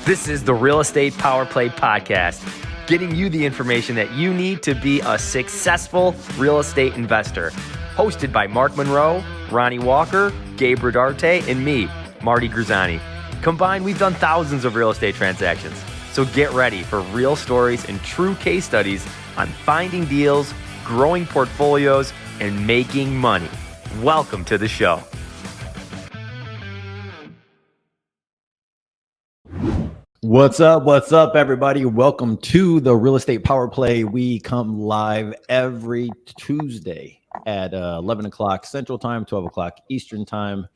This is the Real Estate Power Play Podcast, getting you the information that you need to be a successful real estate investor. Hosted by Mark Monroe, Ronald Walker, Gabe Rodarte, and me, Marty Grizzanti. Combined, we've done thousands of real estate transactions. So get ready for real stories and true case studies on finding deals, growing portfolios, and making money. Welcome to the show. What's up, everybody? Welcome to the Real Estate Power Play. We come live every Tuesday at 11 o'clock Central Time, 12 o'clock Eastern Time.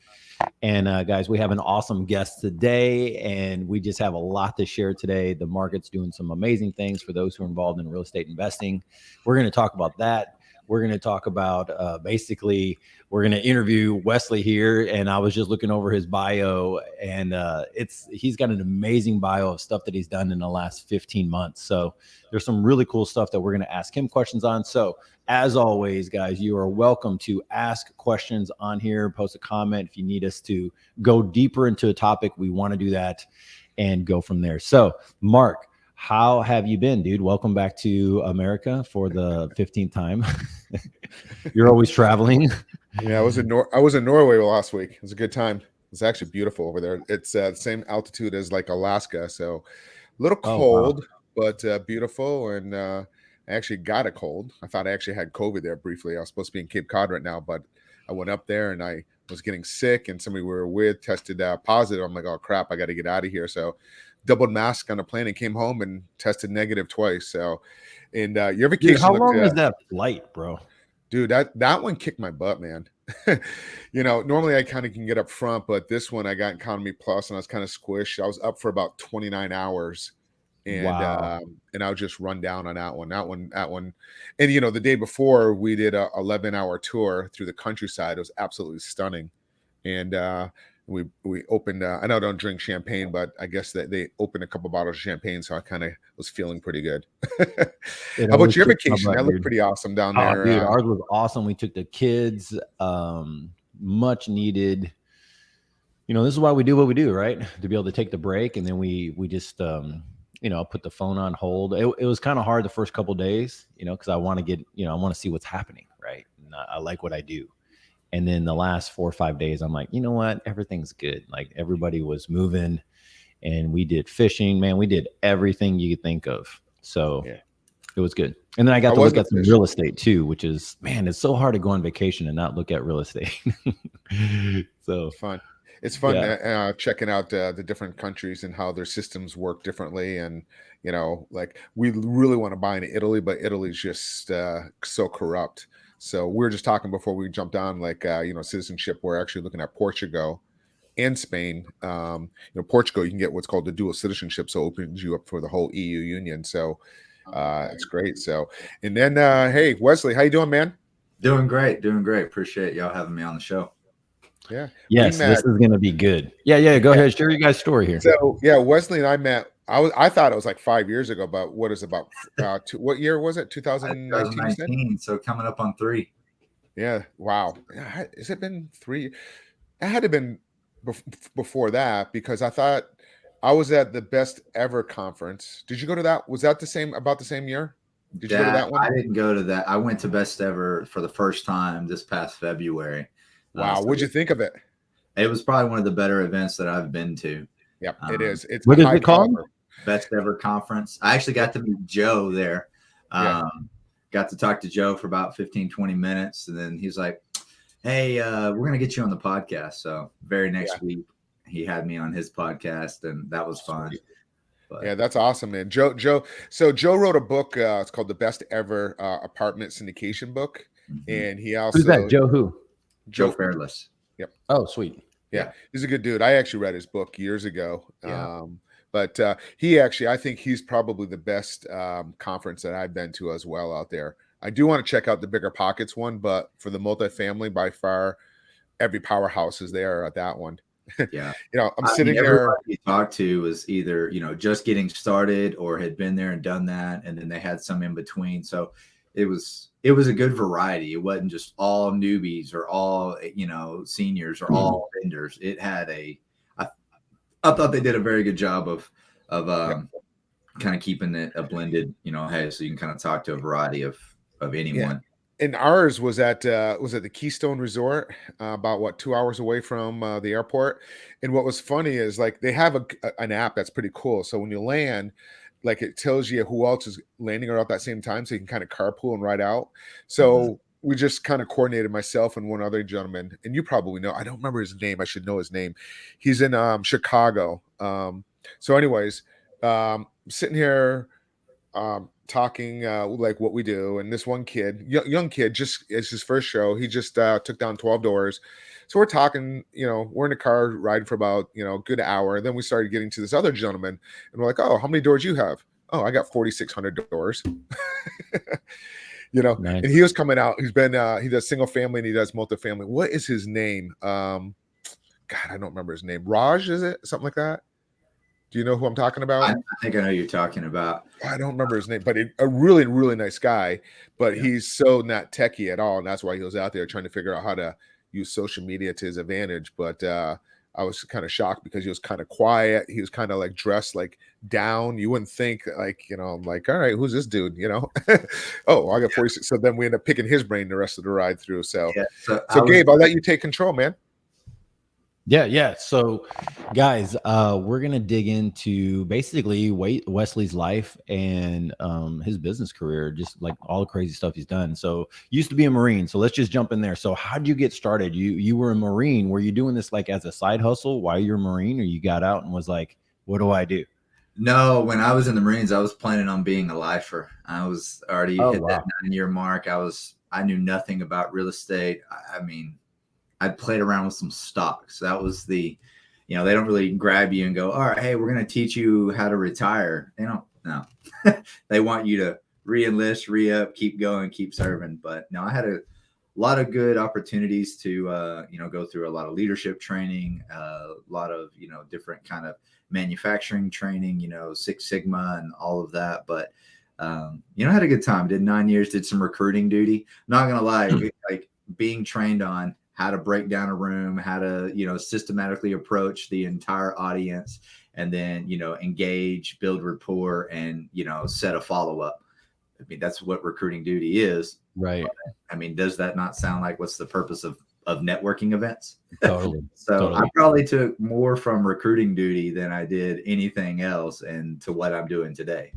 And guys, we have an awesome guest today, and we just have a lot to share today. The market's doing some amazing things for those who are involved in real estate investing. We're going to talk about that. We're going to talk about basically, we're going to interview Wesley here. And I was just looking over his bio, and he's got an amazing bio of stuff that he's done in the last 15 months. So there's some really cool stuff that we're going to ask him questions on. So as always, guys, you are welcome to ask questions on here. Post a comment if you need us to go deeper into a topic. We want to do that and go from there. So Mark, how have you been, dude? Welcome back to America for the 15th time. You're always traveling. Yeah, I was in Norway last week. It was a good time. It's actually beautiful over there. It's the same altitude as like Alaska, so a little cold, but beautiful. And I actually got a cold. I thought I actually had COVID there briefly. I was supposed to be in Cape Cod right now, but I went up there and I was getting sick, and somebody we were with tested positive. I'm like, oh crap, I got to get out of here. So doubled mask on a plane and came home and tested negative twice. So, and your vacation. Dude, how long was that flight, bro? Dude, that one kicked my butt, man. Normally I kind of can get up front, but this one I got economy plus and I was kind of squished. I was up for about 29 hours. And wow. And I was just run down on that one. And the day before we did a 11-hour tour through the countryside. It was absolutely stunning. And we opened I know I don't drink champagne, but I guess that they opened a couple bottles of champagne, so I kind of was feeling pretty good. How about your vacation? That looked pretty awesome down there. Dude, ours was awesome. We took the kids, much needed. This is why we do what we do, right? To be able to take the break, and then we just put the phone on hold. It was kind of hard the first couple of days, because I want to see what's happening, right? And I like what I do. And then the last 4 or 5 days, I'm like, you know what? Everything's good. Like, everybody was moving, and we did fishing, man. We did everything you could think of. So yeah, it was good. And then I got to look at some real estate too, which is, man, it's so hard to go on vacation and not look at real estate. So fun. It's fun checking out the different countries and how their systems work differently. And, like, we really want to buy in Italy, but Italy's just so corrupt. So we were just talking before we jumped on, like, citizenship. We're actually looking at Portugal and Spain. Portugal, you can get what's called the dual citizenship. So it opens you up for the whole EU union. So it's great. So, and then, hey, Wesley, how you doing, man? Doing great. Appreciate y'all having me on the show. Yeah. Yes, this is going to be good. Yeah. Go ahead. Share your guys' story here. So yeah, Wesley and I met. I thought it was like 5 years ago, but what is about what year was it? 2019. So coming up on 3. Yeah. Wow. Has it been 3? It had to have been before that, because I thought I was at the Best Ever conference. Did you go to that? Was that about the same year? Did you go to that one? I didn't go to that. I went to Best Ever for the first time this past February. Wow. What'd you think of it? It was probably one of the better events that I've been to. Yep, it is. It's what is it called? Best Ever Conference. I actually got to meet Joe there. Got to talk to Joe for about 15-20 minutes, and then he's like, hey, we're gonna get you on the podcast. So very next week he had me on his podcast, and that was fun. But, yeah, that's awesome, man. Joe wrote a book. It's called The Best Ever Apartment Syndication Book. And he also— Who's that? Joe who? Joe Fairless. Yep. Oh, sweet. Yeah, he's a good dude. I actually read his book years ago. Yeah. But I think he's probably the best conference that I've been to as well out there. I do want to check out the Bigger Pockets one, but for the multifamily, by far, every powerhouse is there at that one. Yeah. I'm sitting there. Everybody you talked to was either, just getting started or had been there and done that. And then they had some in between. So it was a good variety. It wasn't just all newbies or all, seniors or all vendors. It had I thought they did a very good job of of kind of keeping it a blended, hey, so you can kind of talk to a variety of anyone. And ours was at the Keystone Resort, about 2 hours away from the airport. And what was funny is like they have an app that's pretty cool. So when you land, like it tells you who else is landing around at that same time, so you can kind of carpool and ride out. So we just kind of coordinated, myself and one other gentleman, and you probably know. I don't remember his name. I should know his name. He's in Chicago. So anyways, sitting here talking like what we do, and this one kid, young kid, just it's his first show. He just took down 12 doors. So we're talking, we're in the car riding for about a good hour, and then we started getting to this other gentleman, and we're like, oh, how many doors you have? Oh, I got 4,600 doors. Nice. And he was coming out. He's been he does single family and he does multifamily. What is his name? God, I don't remember his name. Raj, is it something like that? Do you know who I'm talking about? I think I know who you're talking about. I don't remember his name, but a really, really nice guy. But he's so not techie at all, and that's why he was out there trying to figure out how to use social media to his advantage. But I was kind of shocked because he was kind of quiet. He was kind of like dressed like down. You wouldn't think like, I'm like, all right, who's this dude? Oh, I got 46. So then we end up picking his brain the rest of the ride through. So Gabe, I'll let you take control, man. Yeah. So, guys, we're gonna dig into basically Wesley's life and his business career, just like all the crazy stuff he's done. So, used to be a Marine. So let's just jump in there. So, how did you get started? You were a Marine. Were you doing this like as a side hustle while you're a Marine, or you got out and was like, what do I do? No, when I was in the Marines, I was planning on being a lifer. I was already hit that 9-year mark. I knew nothing about real estate. I mean, I played around with some stocks. That was they don't really grab you and go, all right, hey, we're going to teach you how to retire. They don't, no. They want you to re-enlist, re-up, keep going, keep serving. But no, I had a lot of good opportunities to, go through a lot of leadership training, a lot of, different kind of manufacturing training, Six Sigma and all of that. But, I had a good time. Did 9 years, did some recruiting duty. Not going to lie, like being trained on how to break down a room, how to, systematically approach the entire audience, and then, engage, build rapport, and, set a follow-up. I mean, that's what recruiting duty is. Right. I mean, does that not sound like what's the purpose of networking events? Totally. So totally. I probably took more from recruiting duty than I did anything else, and to what I'm doing today.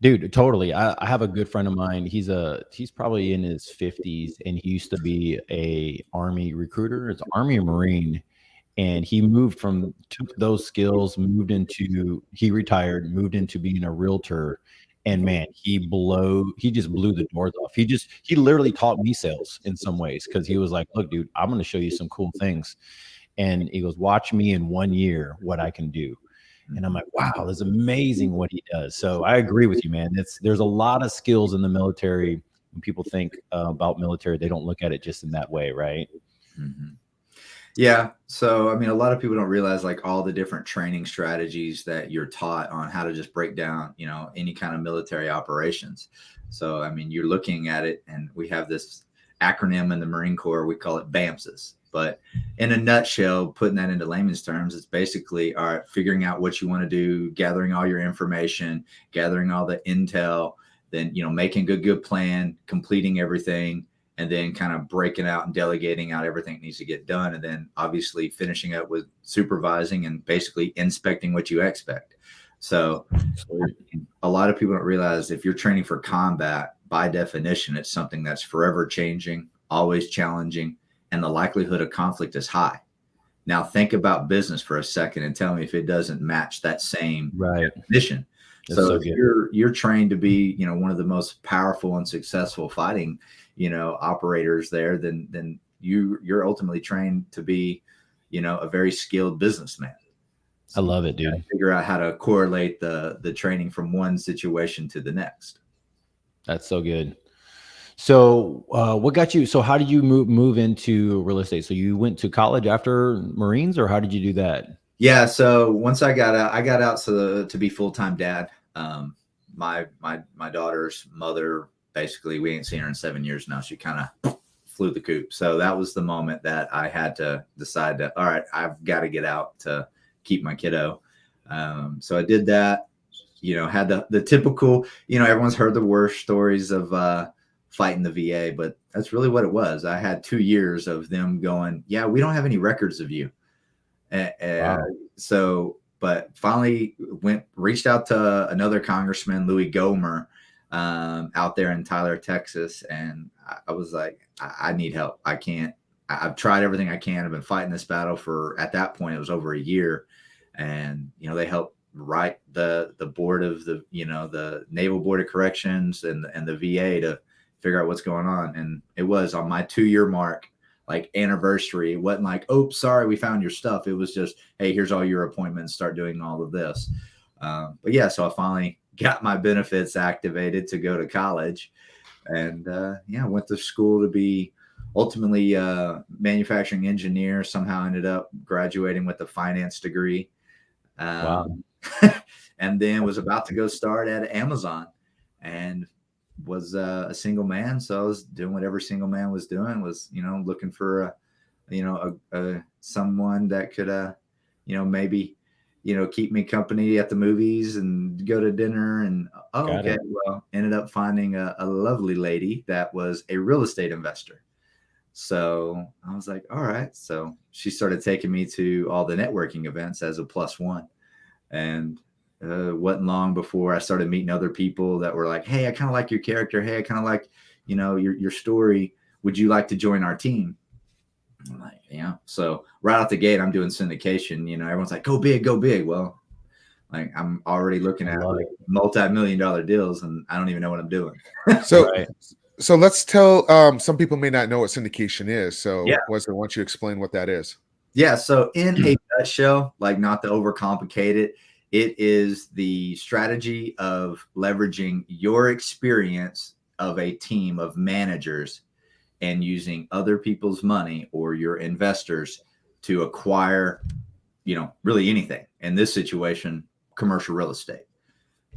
Dude, totally. I have a good friend of mine. He's probably in his 50s, and he used to be a Army recruiter. It's Army or Marine. And he took those skills, he retired, moved into being a realtor. And man, he just blew the doors off. He literally taught me sales in some ways, because he was like, look, dude, I'm going to show you some cool things. And he goes, watch me in 1 year, what I can do. And I'm like, wow, that's amazing what he does. So I agree with you, man. There's a lot of skills in the military. When people think about military, they don't look at it just in that way, right? Mm-hmm. Yeah. So, I mean, a lot of people don't realize like all the different training strategies that you're taught on how to just break down, any kind of military operations. So, I mean, you're looking at it, and we have this acronym in the Marine Corps. We call it BAMSs. But in a nutshell, putting that into layman's terms, it's basically figuring out what you want to do, gathering all your information, gathering all the intel, then, making a good plan, completing everything, and then kind of breaking out and delegating out everything that needs to get done. And then obviously finishing up with supervising and basically inspecting what you expect. So a lot of people don't realize if you're training for combat, by definition, it's something that's forever changing, always challenging, and the likelihood of conflict is high. Now think about business for a second and tell me if it doesn't match that same definition. So if you're trained to be, one of the most powerful and successful fighting, operators there, then you're ultimately trained to be, a very skilled businessman. So I love it, dude. Figure out how to correlate the training from one situation to the next. That's so good. So what got you? So how did you move into real estate? So you went to college after Marines, or how did you do that? Yeah. So once I got out to be full-time dad. My daughter's mother, basically, we ain't seen her in 7 years now. She kind of flew the coop. So that was the moment that I had to decide all right, I've got to get out to keep my kiddo. So I did that, had the typical, everyone's heard the worst stories of fighting the VA, but that's really what it was. I had 2 years of them going, yeah, we don't have any records of you. Wow. So, but finally reached out to another congressman, Louis Gohmert, out there in Tyler, Texas. And I was like, I need help. I can't, I've tried everything I can. I've been fighting this battle for, at that point, it was over a year. And, they helped write the board of the Naval Board of Corrections and the VA to figure out what's going on. And it was on my 2-year mark, like anniversary. It wasn't like, oh, sorry, we found your stuff. It was just, hey, here's all your appointments, start doing all of this. But yeah, so I finally got my benefits activated to go to college. And went to school to be ultimately a manufacturing engineer. Somehow ended up graduating with a finance degree. Wow. And then was about to go start at Amazon, and was a single man. So I was doing what every single man was doing, was, looking for someone that could, maybe, keep me company at the movies and go to dinner. And ended up finding a lovely lady that was a real estate investor. So I was like, all right. So she started taking me to all the networking events as a +1. And wasn't long before I started meeting other people that were like, hey, I kind of like your character. Hey, I kind of like, your story. Would you like to join our team? I'm like, yeah. So right out the gate, I'm doing syndication. Everyone's like, go big, go big. Well, like, I'm already looking at like multi-million-dollar deals, and I don't even know what I'm doing. So, so let's tell, some people may not know what syndication is. So Wesley, why don't you explain what that is? Yeah. So in a nutshell, like, not to overcomplicate it, it is the strategy of leveraging your experience of a team of managers and using other people's money or your investors to acquire, really anything. In this situation, commercial real estate.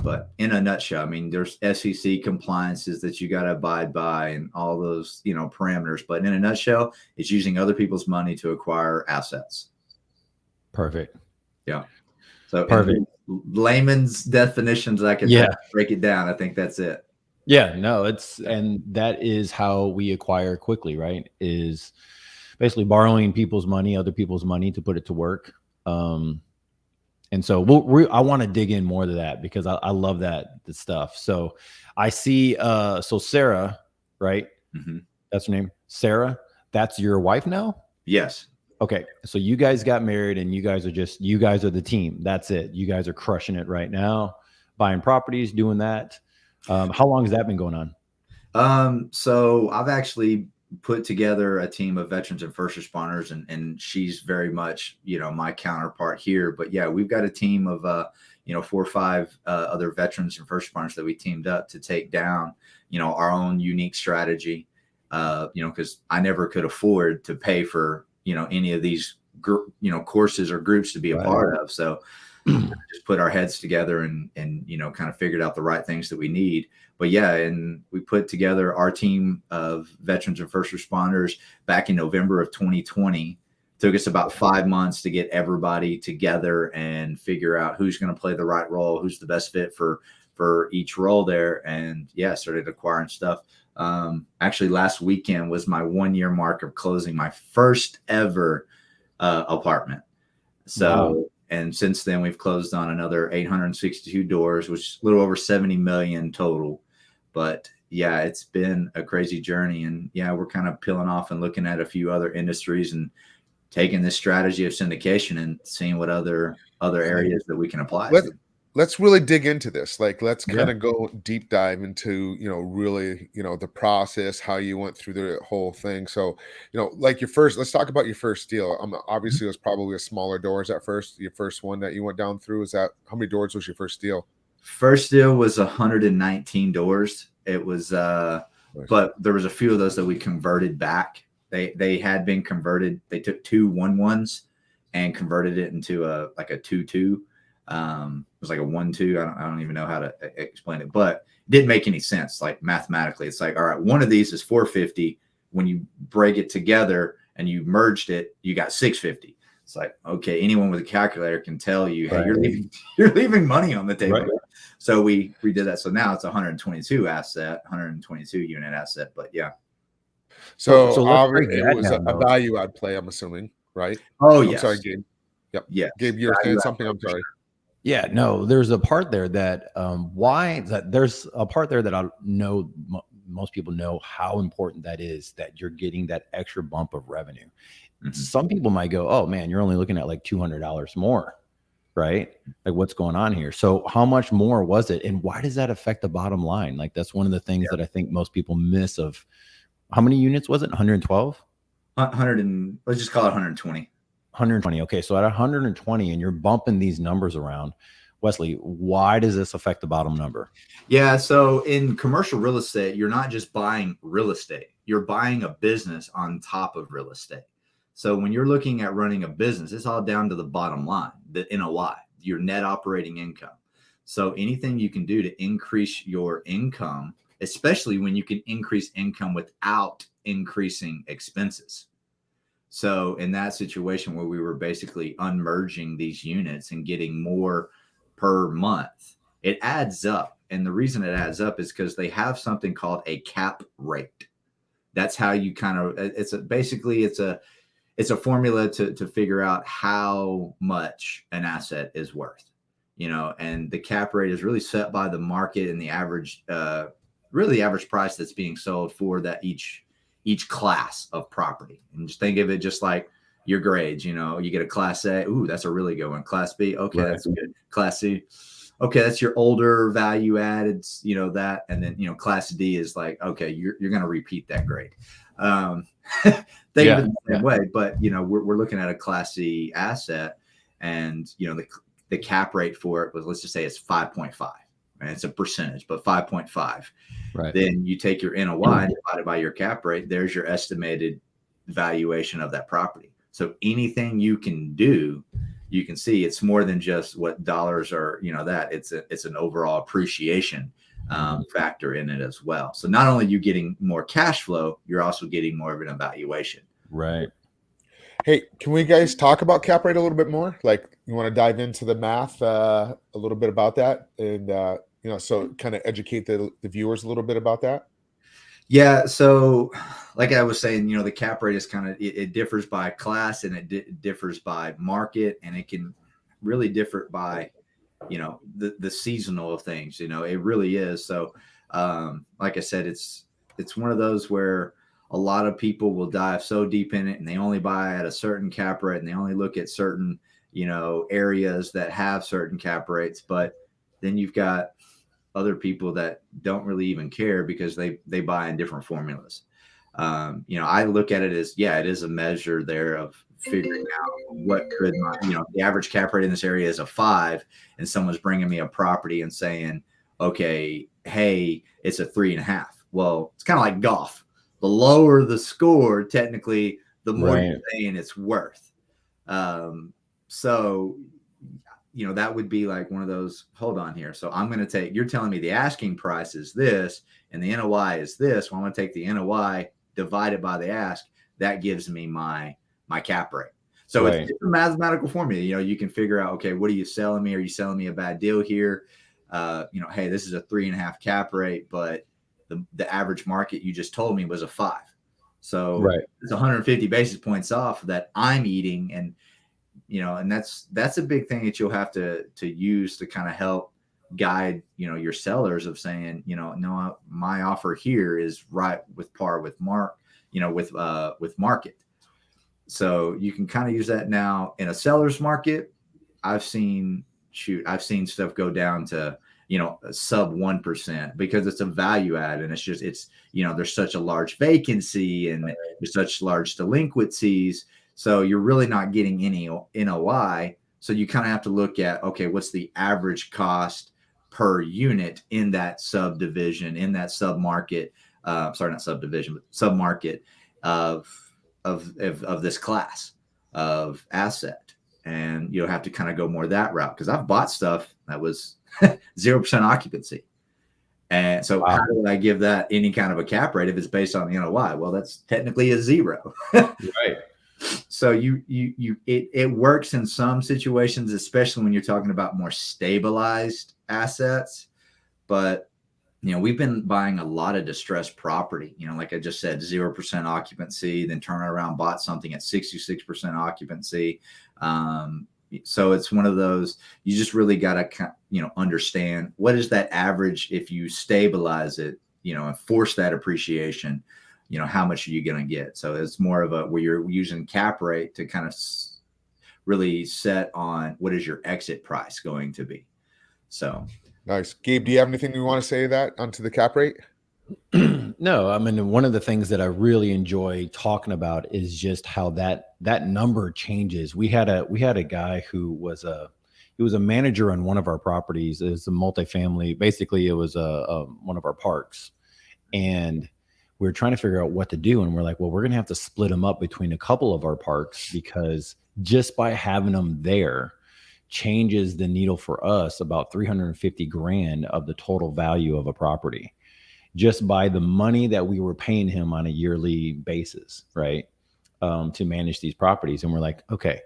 But in a nutshell, I mean, there's SEC compliances that you got to abide by and all those, parameters. But in a nutshell, it's using other people's money to acquire assets. Perfect. Yeah. So perfect. Layman's definitions, I can break it down. I think that's it. Yeah, no, and that is how we acquire quickly, right? Is basically borrowing people's money, other people's money, to put it to work. And so I want to dig in more to that, because I love the stuff. So I see, so Sarah, right? Mm-hmm. That's her name. Sarah, that's your wife now? Yes. Okay. So you guys got married, and you guys are the team. That's it. You guys are crushing it right now, buying properties, doing that. How long has that been going on? So I've actually put together a team of veterans and first responders, and she's very much, my counterpart here. But yeah, we've got a team of, 4 or 5 other veterans and first responders that we teamed up to take down, our own unique strategy, because I never could afford to pay for, any of these, courses or groups to be a part of. So just put our heads together and kind of figured out the right things that we need. But yeah, and we put together our team of veterans and first responders back in November of 2020. Took us about 5 months to get everybody together and figure out who's going to play the right role, who's the best fit for each role there. And yeah, started acquiring stuff. Actually, last weekend was my 1-year mark of closing my first ever apartment. So. Wow. And since then, we've closed on another 862 doors, which is a little over 70 million total. But yeah, it's been a crazy journey. And yeah, we're kind of peeling off and looking at a few other industries and taking this strategy of syndication and seeing what other areas that we can apply. Let's really dig into this. Like, let's kind of go deep dive into, really, the process, how you went through the whole thing. So, like let's talk about your first deal. Obviously it was probably a smaller doors at first. Your first one that you went down through, how many doors was your first deal? First deal was 119 doors. It was, but there was a few of those that we converted back. They had been converted. They took 2 1-1s and converted it into a 2-2. It was like a 1-2. I don't even know how to explain it, but it didn't make any sense. Like, mathematically, it's like, all right, one of these is 450. When you break it together and you merged it, you got 650. It's like, okay, anyone with a calculator can tell you, hey, Right. you're leaving money on the table. Right. So we did that. So now it's 122 unit asset. But yeah. So, let's break it that was down, a though. value add play, I'm assuming, right? Oh, I'm yes. sorry, Gabe. Yep. Yes. Gabe, you were saying something. I'm sorry. Yeah, no, there's a part there that there's a part there that I know most people know how important that is, that you're getting that extra bump of revenue. Mhm. Some people might go, oh man, you're only looking at like $200 more, right? Like what's going on here? So how much more was it? And why does that affect the bottom line? Like that's one of the things that I think most people miss of how many units was it? 112? 100 and let's just call it 120. 120. Okay. So at 120 and you're bumping these numbers around, Wesley, why does this affect the bottom number? Yeah. So in commercial real estate, you're not just buying real estate, you're buying a business on top of real estate. So when you're looking at running a business, it's all down to the bottom line, the NOI, your net operating income. So anything you can do to increase your income, especially when you can increase income without increasing expenses. So in that situation where we were basically unmerging these units and getting more per month, it adds up. And the reason it adds up is because they have something called a cap rate. That's how you kind of, it's a formula to figure out how much an asset is worth, and the cap rate is really set by the market and the average, really the average price that's being sold for that each class of property. And just think of it just like your grades, you get a class A. Ooh, that's a really good one. Class B. Okay. Right. That's good. Class C. Okay. That's your older value added, that. And then, class D is like, okay, you're going to repeat that grade. Think of it the same way, but we're looking at a class C asset, and the cap rate for it was, let's just say it's 5.5, and it's a percentage, but 5.5. Right. Then you take your NOI divided by your cap rate. There's your estimated valuation of that property. So anything you can do, you can see it's more than just what dollars are. That it's an overall appreciation factor in it as well. So not only are you getting more cash flow, you're also getting more of an evaluation. Right. Hey, can we guys talk about cap rate a little bit more? Like, you want to dive into the math a little bit about that, and so kind of educate the viewers a little bit about that. Yeah. So like I was saying, the cap rate is kind of, it differs by class, and it differs by market, and it can really differ by, the seasonal of things, it really is. So like I said, it's one of those where a lot of people will dive so deep in it, and they only buy at a certain cap rate, and they only look at certain, areas that have certain cap rates. But then you've got other people that don't really even care because they buy in different formulas. I look at it as, it is a measure there of figuring out what could the average cap rate in this area is a 5, and someone's bringing me a property and saying, okay, hey, it's a 3.5. Well, it's kind of like golf. The lower the score, technically, the more you're saying it's worth. So, that would be like one of those, hold on here. So I'm going to you're telling me the asking price is this and the NOI is this. Well, I'm going to take the NOI divided by the ask. That gives me my cap rate. So it's a mathematical formula. You can figure out, okay, what are you selling me? Are you selling me a bad deal here? Hey, this is a 3.5 cap rate, but the average market you just told me was a 5. So it's 150 basis points off that I'm eating. And, and that's a big thing that you'll have to use to kind of help guide, your sellers of saying, no, my offer here is right with par with with market. So you can kind of use that now in a seller's market. I've seen stuff go down to, sub 1% because it's a value add, and there's such a large vacancy and there's such large delinquencies. So you're really not getting any NOI. So you kind of have to look at, okay, what's the average cost per unit in that subdivision, in that submarket, sorry, not subdivision, but submarket of this class of asset. And you'll have to kind of go more that route, because I've bought stuff that was 0% occupancy. And so how do I give that any kind of a cap rate if it's based on the NOI? Well, that's technically a 0. Right. So it works in some situations, especially when you're talking about more stabilized assets. But we've been buying a lot of distressed property. Like I just said, 0% occupancy, then turn around, bought something at 66% occupancy. So it's one of those, you just really got to, understand what is that average if you stabilize it, and force that appreciation, how much are you going to get? So it's more of a where you're using cap rate to kind of really set on what is your exit price going to be. So nice. Gabe, do you have anything you want to say that onto the cap rate? No, I mean, one of the things that I really enjoy talking about is just how that number changes. We had a guy who was a manager on one of our properties. It was a multifamily. Basically, it was one of our parks, and we were trying to figure out what to do. And we're like, well, we're going to have to split them up between a couple of our parks, because just by having them there changes the needle for us about 350 grand of the total value of a property, just by the money that we were paying him on a yearly basis, right? To manage these properties. And we're like, okay,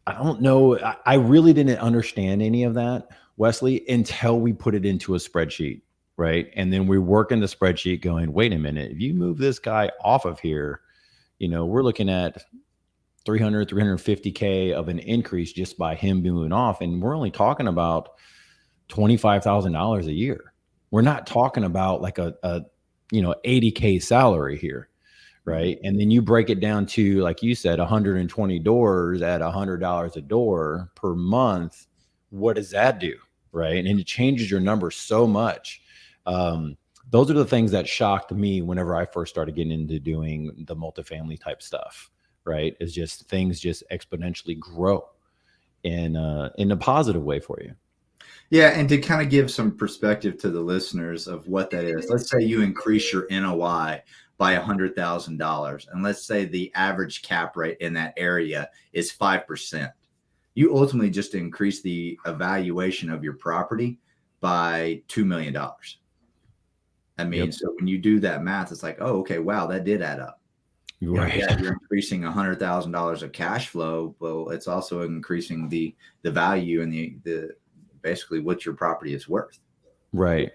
I don't know. I really didn't understand any of that, Wesley, until we put it into a spreadsheet, right? And then we're working the spreadsheet going, wait a minute, if you move this guy off of here, we're looking at 350K of an increase just by him moving off. And we're only talking about $25,000 a year. We're not talking about like a 80K salary here, right? And then you break it down to, like you said, 120 doors at $100 a door per month. What does that do, right? And it changes your number so much. Those are the things that shocked me whenever I first started getting into doing the multifamily type stuff, right? Is just things just exponentially grow in a positive way for you. Yeah, and to kind of give some perspective to the listeners of what that is, let's say you increase your NOI by $100,000, and let's say the average cap rate in that area is 5%. You ultimately just increase the evaluation of your property by $2 million. I mean, Yep. So when you do that math, it's like, oh, okay, wow, that did add up. Right. You're increasing $100,000 of cash flow. Well, it's also increasing the value and the basically what your property is worth. Right.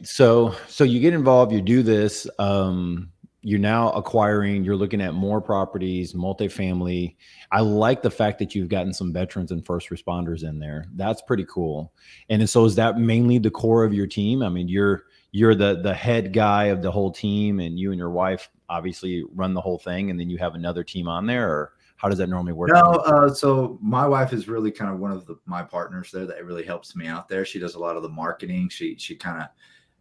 So you get involved, you do this, you're now acquiring, you're looking at more properties, multifamily. I like the fact that you've gotten some veterans and first responders in there. That's pretty cool. And so is that mainly the core of your team? I mean, you're the head guy of the whole team, and you and your wife obviously run the whole thing, and then you have another team on there, or how does that normally work? No, so my wife is really kind of one of my partners there that really helps me out there. She does a lot of the marketing. She kind of,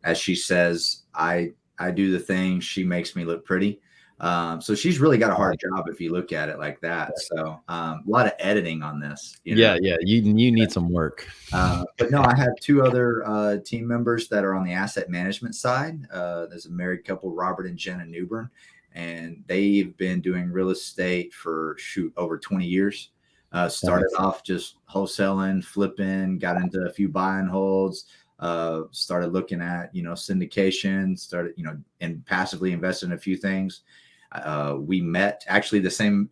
as she says, I do the thing. She makes me look pretty. So she's really got a hard job if you look at it like that. So a lot of editing on this. Yeah. You need some work. But no, I have two other team members that are on the asset management side. There's a married couple, Robert and Jenna Newbern. And they've been doing real estate for over 20 years. Started off just wholesaling, flipping, got into a few buy and holds, started looking at, syndication, started, and passively invested in a few things. We met actually the same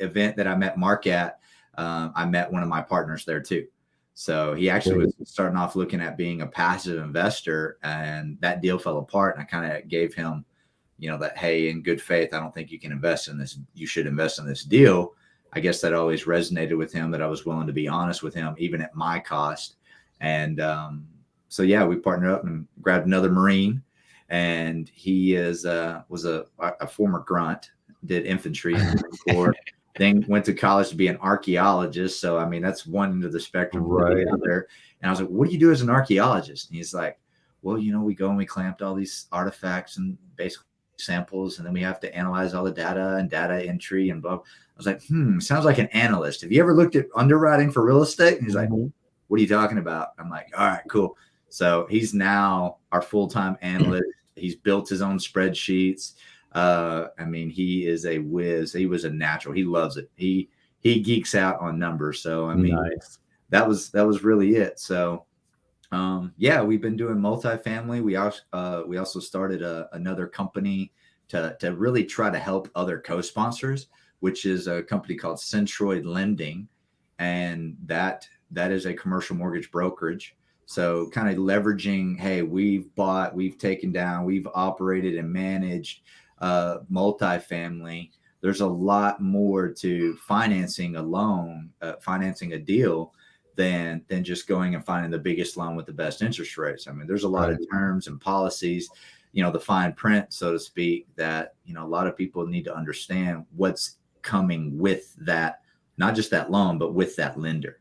event that I met Mark at. I met one of my partners there too. So he actually was starting off looking at being a passive investor, and that deal fell apart. And I kind of gave him, that, hey, in good faith, I don't think you can invest in this. You should invest in this deal. I guess that always resonated with him, that I was willing to be honest with him, even at my cost. And so, yeah, we partnered up and grabbed another Marine. And he was a former grunt, did infantry in the Marine Corps, then went to college to be an archaeologist. So, I mean, that's one end of the spectrum. Right. The other. And I was like, what do you do as an archaeologist? And he's like, well, we go and we clamped all these artifacts and basically samples, and then we have to analyze all the data and data entry and blah. I was like, sounds like an analyst. Have you ever looked at underwriting for real estate? And he's like, what are you talking about? I'm like, all right, cool. So he's now our full-time analyst. He's built his own spreadsheets. I mean, he is a whiz. He was a natural. He loves it. He geeks out on numbers. So I mean, nice. that was really it. So yeah, we've been doing multifamily. We also started another company to really try to help other co-sponsors, which is a company called Centroid Lending. And that is a commercial mortgage brokerage. So kind of leveraging, hey, we've bought, we've taken down, we've operated and managed multifamily. There's a lot more to financing a loan, financing a deal than just going and finding the biggest loan with the best interest rates. I mean, there's a lot of terms and policies, the fine print, so to speak, that, a lot of people need to understand what's coming with that, not just that loan, but with that lender.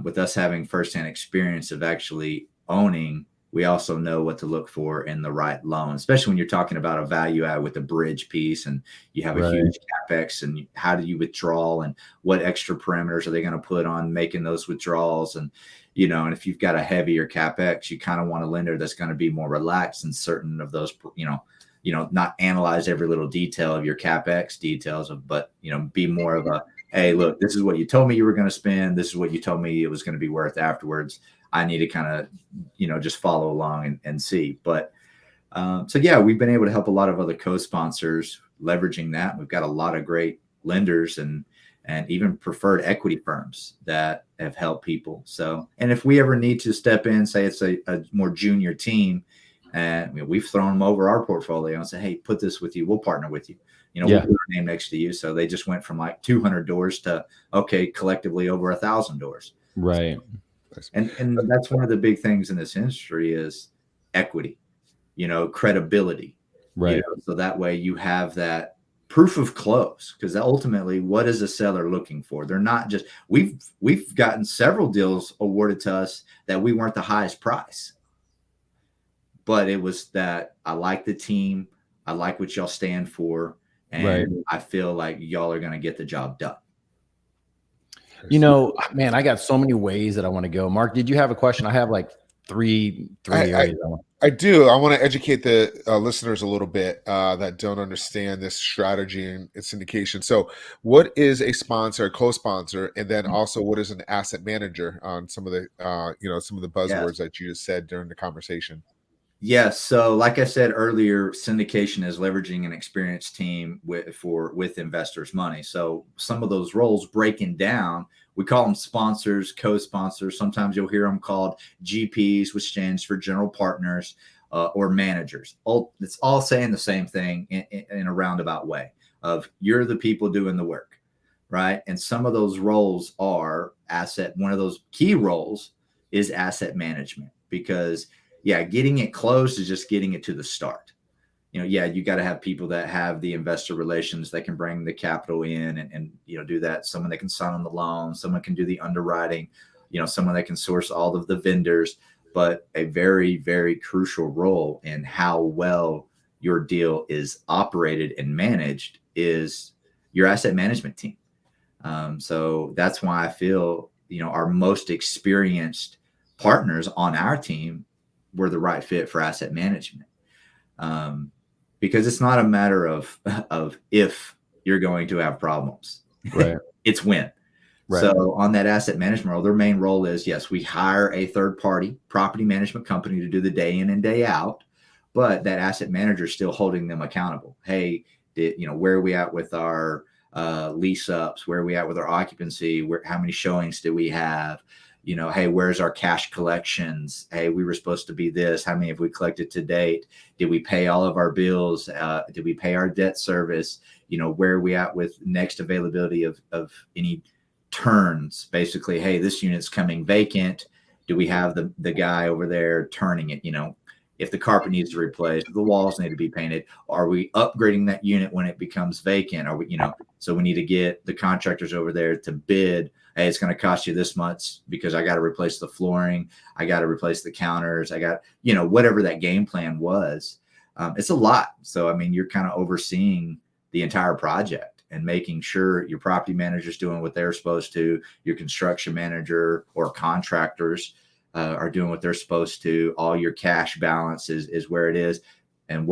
With us having firsthand experience of actually owning, we also know what to look for in the right loan, especially when you're talking about a value add with the bridge piece and you have a huge capex, and how do you withdraw and what extra parameters are they going to put on making those withdrawals? And, and if you've got a heavier capex, you kind of want a lender that's going to be more relaxed in certain of those, not analyze every little detail of your capex details but, be more of a, hey, look, this is what you told me you were going to spend. This is what you told me it was going to be worth afterwards. I need to kind of, just follow along and see. But so, yeah, we've been able to help a lot of other co-sponsors leveraging that. We've got a lot of great lenders and even preferred equity firms that have helped people. So, and if we ever need to step in, say it's a more junior team, and we've thrown them over our portfolio and say, hey, put this with you. We'll partner with you. We'll put our name next to you. So they just went from like 200 doors to, okay, collectively over 1,000 doors. Right. And that's one of the big things in this industry is equity, credibility. Right. So that way you have that proof of close, because ultimately, what is a seller looking for? They're not just, we've gotten several deals awarded to us that we weren't the highest price, but it was that I like the team. I like what y'all stand for. And I feel like y'all are going to get the job done. Man, I got so many ways that I want to go. Mark, did you have a question? I have like three areas. I do. I want to educate the listeners a little bit that don't understand this strategy and its syndication. So what is a sponsor, a co-sponsor, and then also what is an asset manager on some of the, some of the buzzwords that you just said during the conversation? Yes. So like I said earlier, syndication is leveraging an experienced team with investors' money. So some of those roles breaking down, we call them sponsors, co-sponsors. Sometimes you'll hear them called GPs, which stands for general partners, or managers. It's all saying the same thing in a roundabout way of you're the people doing the work, right? And some of those roles are one of those key roles is asset management, because getting it closed is just getting it to the start. You got to have people that have the investor relations that can bring the capital in and do that. Someone that can sign on the loan, someone can do the underwriting, someone that can source all of the vendors. But a very, very crucial role in how well your deal is operated and managed is your asset management team. So that's why I feel, our most experienced partners on our team were the right fit for asset management. Because it's not a matter of if you're going to have problems, right? It's when. Right. So on that asset management role, their main role is, yes, we hire a third party property management company to do the day in and day out, but that asset manager is still holding them accountable. Hey, where are we at with our lease ups? Where are we at with our occupancy? How many showings do we have? Hey, where's our cash collections? Hey, we were supposed to be this. How many have we collected to date? Did we pay all of our bills? Did we pay our debt service? Where are we at with next availability of any turns? Basically, hey, this unit's coming vacant. Do we have the guy over there turning it? If the carpet needs to be replaced, the walls need to be painted. Are we upgrading that unit when it becomes vacant? Are we, so we need to get the contractors over there to bid. Hey, it's going to cost you this much because I got to replace the flooring. I got to replace the counters. I got, whatever that game plan was. It's a lot. So, you're kind of overseeing the entire project and making sure your property manager is doing what they're supposed to. Your construction manager or contractors are doing what they're supposed to. All your cash balance is where it is. And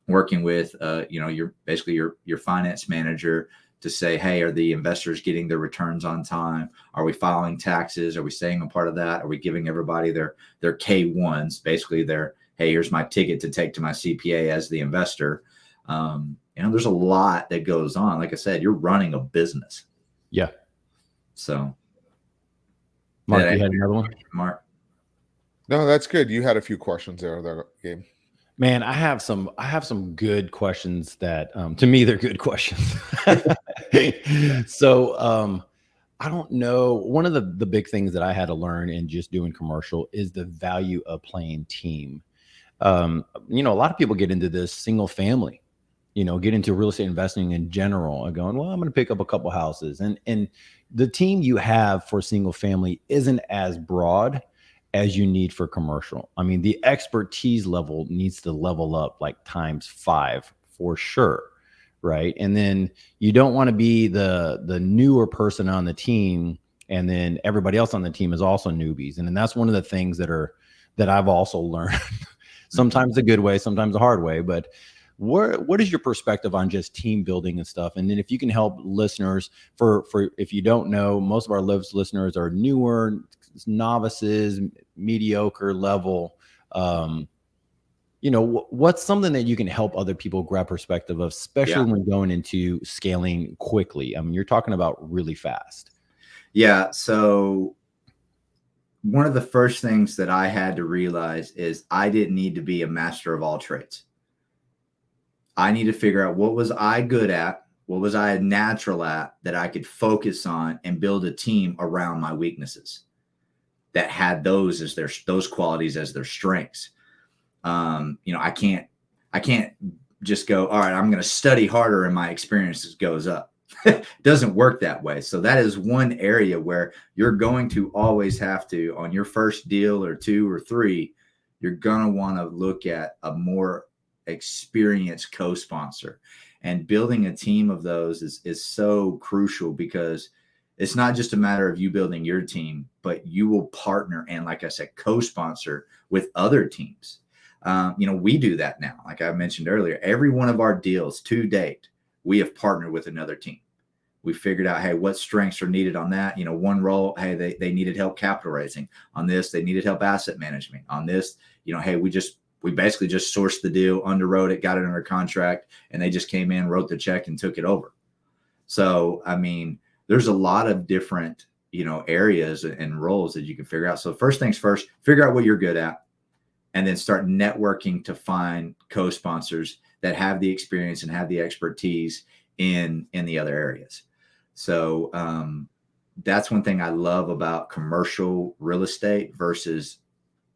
working with, your finance manager to say, hey, are the investors getting their returns on time? Are we filing taxes? Are we staying a part of that? Are we giving everybody their K1s? Basically, hey, here's my ticket to take to my CPA as the investor. There's a lot that goes on. Like I said, you're running a business. Yeah. So, Mark, you had another one? Mark? No, that's good. You had a few questions there, that game. Man, I have some good questions that to me they're good questions. So I don't know. One of the big things that I had to learn in just doing commercial is the value of playing team. A lot of people get into this single family, get into real estate investing in general and going, well, I'm going to pick up a couple houses. And the team you have for single family isn't as broad as you need for commercial. I mean, the expertise level needs to level up like times 5 for sure. Right. And then you don't want to be the newer person on the team. And then everybody else on the team is also newbies. And then that's one of the things that I've also learned, sometimes the good way, sometimes the hard way. But what is your perspective on just team building and stuff? And then if you can help listeners for if you don't know, most of our listeners are newer, novices, mediocre level. What's something that you can help other people grab perspective of, especially when going into scaling quickly? I mean, you're talking about really fast. Yeah. So one of the first things that I had to realize is I didn't need to be a master of all trades. I need to figure out what was I good at, what was I natural at that I could focus on and build a team around my weaknesses that had those qualities as their strengths. I can't just go, all right, I'm going to study harder and my experience goes up. It doesn't work that way. So that is one area where you're going to always have to, on your first deal or 2 or 3, you're going to want to look at a more experienced co-sponsor, and building a team of those is so crucial, because it's not just a matter of you building your team, but you will partner and, like I said, co-sponsor with other teams. We do that now. Like I mentioned earlier, every one of our deals to date, we have partnered with another team. We figured out, hey, what strengths are needed on that? One role, hey, they needed help capital raising. On this, they needed help asset management. On this, hey, we basically just sourced the deal, underwrote it, got it under contract, and they just came in, wrote the check, and took it over. So, I mean, there's a lot of different, areas and roles that you can figure out. So first things first, figure out what you're good at, and then start networking to find co-sponsors that have the experience and have the expertise in the other areas. So that's one thing I love about commercial real estate versus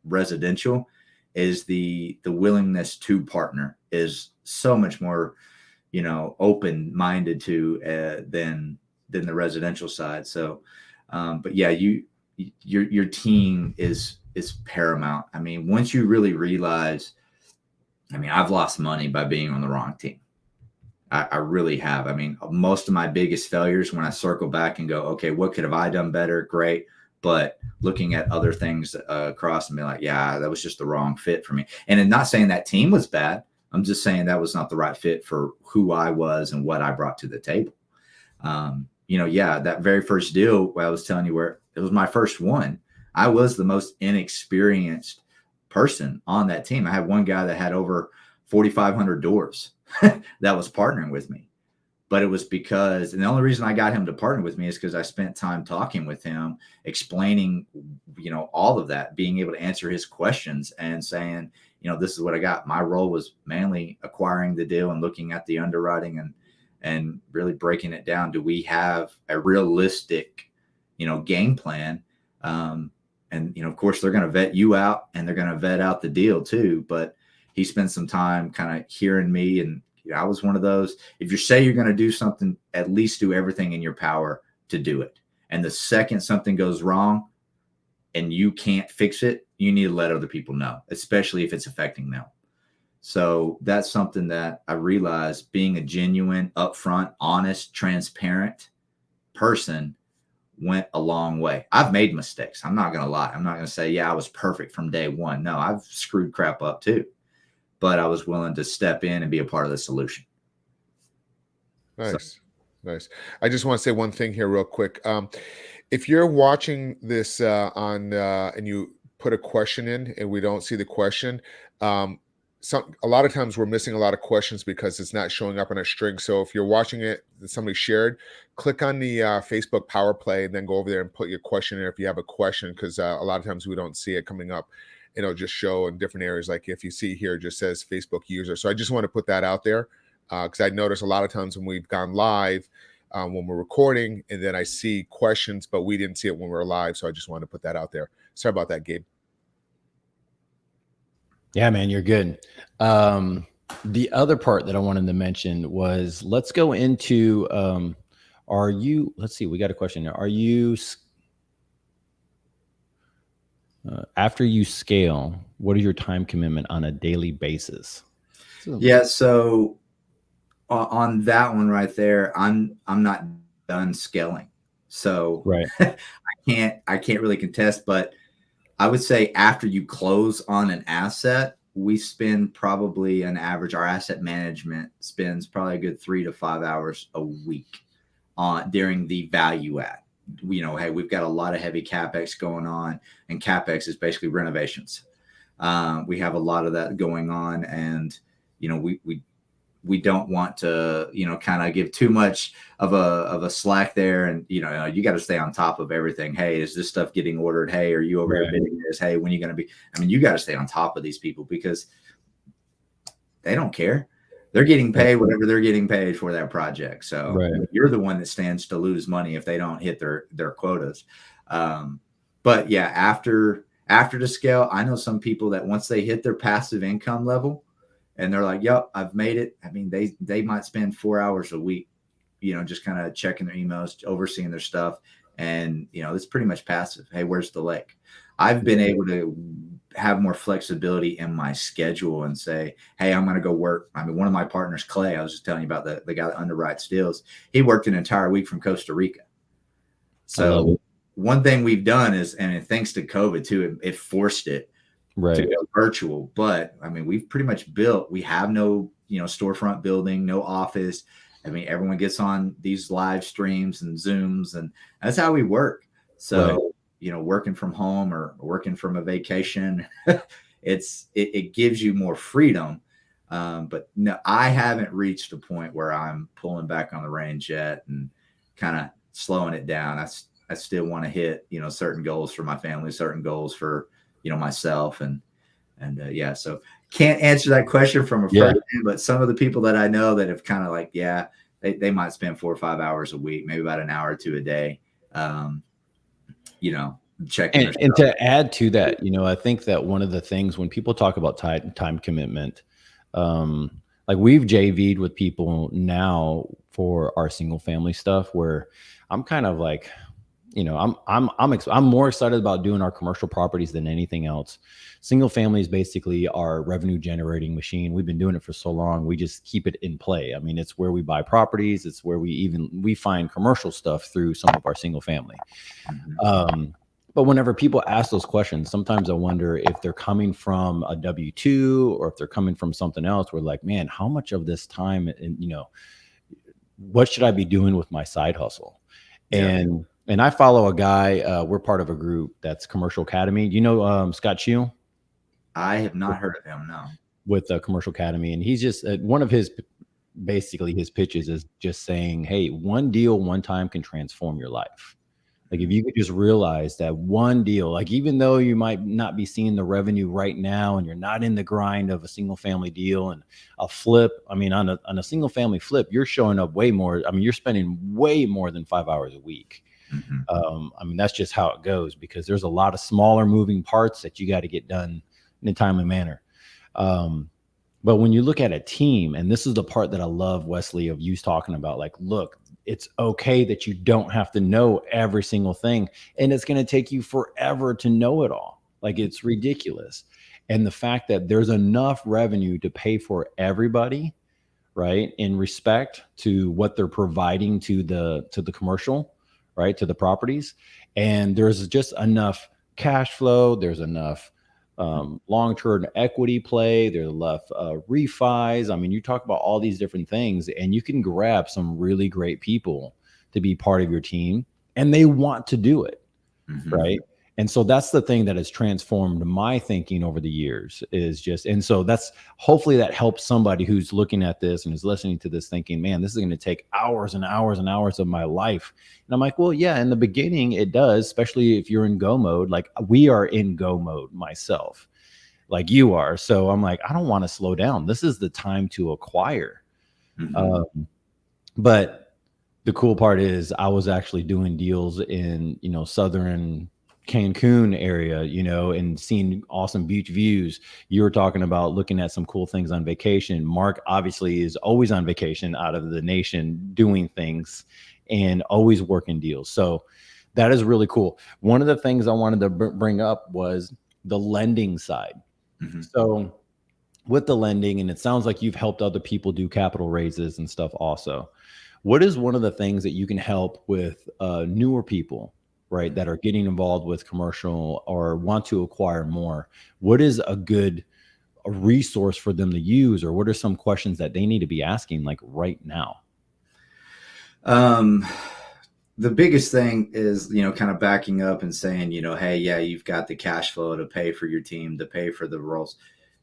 residential, is the willingness to partner is so much more, open-minded to than the residential side. So, but yeah, your team is paramount. I mean, once you really realize, I've lost money by being on the wrong team. I really have. I mean, most of my biggest failures, when I circle back and go, okay, what could have I done better? Great. But looking at other things across and be like, yeah, that was just the wrong fit for me. And I'm not saying that team was bad. I'm just saying that was not the right fit for who I was and what I brought to the table. That very first deal where I was telling you, where it was my first one, I was the most inexperienced person on that team. I had one guy that had over 4,500 doors that was partnering with me. But it was because, and the only reason I got him to partner with me is because I spent time talking with him, explaining, all of that, being able to answer his questions and saying, this is what I got. My role was mainly acquiring the deal and looking at the underwriting and really breaking it down. Do we have a realistic, game plan? Of course, they're going to vet you out and they're going to vet out the deal too. But he spent some time kind of hearing me, and I was one of those. If you say you're going to do something, at least do everything in your power to do it. And the second something goes wrong and you can't fix it, you need to let other people know, especially if it's affecting them. So that's something that I realized, being a genuine, upfront, honest, transparent person went a long way. I've made mistakes. I'm not going to lie. I'm not going to say, yeah, I was perfect from day one. No, I've screwed crap up too. But I was willing to step in and be a part of the solution. Nice. Nice. I just want to say one thing here real quick. If you're watching this and you put a question in and we don't see the question, a lot of times we're missing a lot of questions because it's not showing up on a string. So if you're watching it, that somebody shared, click on the Facebook Power Play and then go over there and put your question in if you have a question, because a lot of times we don't see it coming up. It'll just show in different areas. Like if you see here, it just says Facebook user. So I just want to put that out there because I notice a lot of times when we've gone live, when we're recording, and then I see questions, but we didn't see it when we were live. So I just wanted to put that out there. Sorry about that, Gabe. Yeah, man, you're good. The other part that I wanted to mention was, let's go into, let's see, we got a question there. Are you, after you scale, what is your time commitment on a daily basis? Yeah. So on that one right there, I'm not done scaling. So right. I can't really contest, but I would say after you close on an asset, we spend probably an average, our asset management spends probably a good 3 to 5 hours a week during the value add. Hey, we've got a lot of heavy CapEx going on, and CapEx is basically renovations. We have a lot of that going on, and, we don't want to, kind of give too much of a slack there. And, you got to stay on top of everything. Hey, is this stuff getting ordered? Hey, are you over here bidding this? Hey, when are you going to be? I mean, you got to stay on top of these people because they don't care. They're getting paid whatever they're getting paid for that project. So you're the one that stands to lose money if they don't hit their quotas. But yeah, after the scale, I know some people that once they hit their passive income level, and they're like, yep, I've made it. I mean, they might spend 4 hours a week, just kind of checking their emails, overseeing their stuff. And, it's pretty much passive. Hey, where's the lake? I've been able to have more flexibility in my schedule and say, hey, I'm going to go work. I mean, one of my partners, Clay, I was just telling you about the guy that underwrites deals. He worked an entire week from Costa Rica. So one thing we've done is, and thanks to COVID too, it forced it. To go virtual. But I mean, we've pretty much we have no, storefront building, no office. I mean, everyone gets on these live streams and Zooms, and that's how we work. So, working from home or working from a vacation, it gives you more freedom. But no, I haven't reached a point where I'm pulling back on the reins yet and kind of slowing it down. I still want to hit, certain goals for my family, certain goals for, myself and yeah, so can't answer that question from a first hand, but some of the people that I know that have kind of like, they might spend 4 or 5 hours a week, maybe about an hour or two a day, checking. And to add to that, I think that one of the things when people talk about time commitment, like we've JV'd with people now for our single family stuff where I'm kind of like, I'm more excited about doing our commercial properties than anything else. Single family is basically our revenue generating machine. We've been doing it for so long. We just keep it in play. I mean, it's where we buy properties. It's where we find commercial stuff through some of our single family. But whenever people ask those questions, sometimes I wonder if they're coming from a W-2 or if they're coming from something else. We're like, man, how much of this time and, what should I be doing with my side hustle? And I follow a guy, we're part of a group that's Commercial Academy. You know Scott Shield? I have not heard of him, no. With Commercial Academy. And he's just, one of his pitches is just saying, hey, one deal, one time can transform your life. Like if you could just realize that one deal, like even though you might not be seeing the revenue right now and you're not in the grind of a single family deal and a flip, I mean, on a single family flip, you're showing up way more. I mean, you're spending way more than 5 hours a week. I mean, that's just how it goes because there's a lot of smaller moving parts that you got to get done in a timely manner. But when you look at a team, and this is the part that I love, Wesley, of you talking about, like, look, it's okay that you don't have to know every single thing. And it's going to take you forever to know it all. Like, it's ridiculous. And the fact that there's enough revenue to pay for everybody, right, in respect to what they're providing to the commercial, right, to the properties. And there's just enough cash flow. There's enough long-term equity play. There's enough refis. I mean, you talk about all these different things, and you can grab some really great people to be part of your team, and they want to do it, right? And so that's the thing that has transformed my thinking over the years is just, and so that's hopefully that helps somebody who's looking at this and is listening to this thinking, man, this is going to take hours and hours and hours of my life. And I'm like, well, yeah, in the beginning it does, especially if you're in go mode. Like we are in go mode myself, like you are. So I'm like, I don't want to slow down. This is the time to acquire. But the cool part is I was actually doing deals in, Southern Cancun area, and seeing awesome beach views. You were talking about looking at some cool things on vacation. Mark obviously is always on vacation out of the nation doing things and always working deals. So that is really cool. One of the things I wanted to bring up was the lending side. So with the lending, and it sounds like you've helped other people do capital raises and stuff also. What is one of the things that you can help with newer people, right, that are getting involved with commercial or want to acquire more? What is a good resource for them to use, or what are some questions that they need to be asking like right now? The biggest thing is, kind of backing up and saying, hey, yeah, you've got the cash flow to pay for your team, to pay for the roles.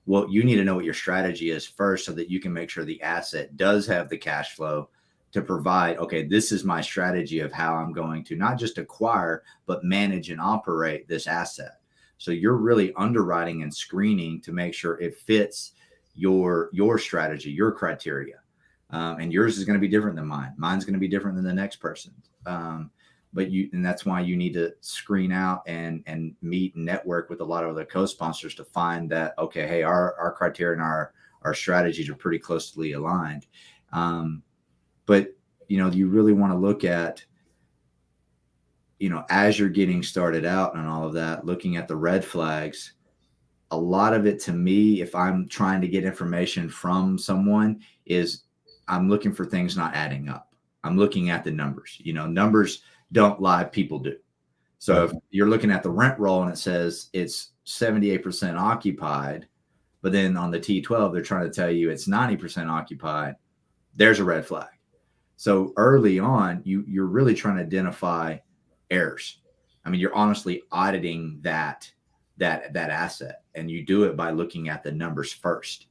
Well, you need to know what your strategy is first so that you can make sure the asset does have the cash flow to provide, okay, this is my strategy of how I'm going to not just acquire, but manage and operate this asset. So you're really underwriting and screening to make sure it fits your strategy, your criteria. And yours is going to be different than mine. Mine's going to be different than the next person's. And that's why you need to screen out and meet and network with a lot of other co-sponsors to find that, okay, hey, our criteria and our strategies are pretty closely aligned. But, you really want to look at, as you're getting started out and all of that, looking at the red flags. A lot of it to me, if I'm trying to get information from someone, is I'm looking for things not adding up. I'm looking at the numbers. Numbers don't lie, people do. So if you're looking at the rent roll and it says it's 78% occupied, but then on the T12, they're trying to tell you it's 90% occupied, there's a red flag. So early on, you're really trying to identify errors. I mean, you're honestly auditing that asset, and you do it by looking at the numbers first.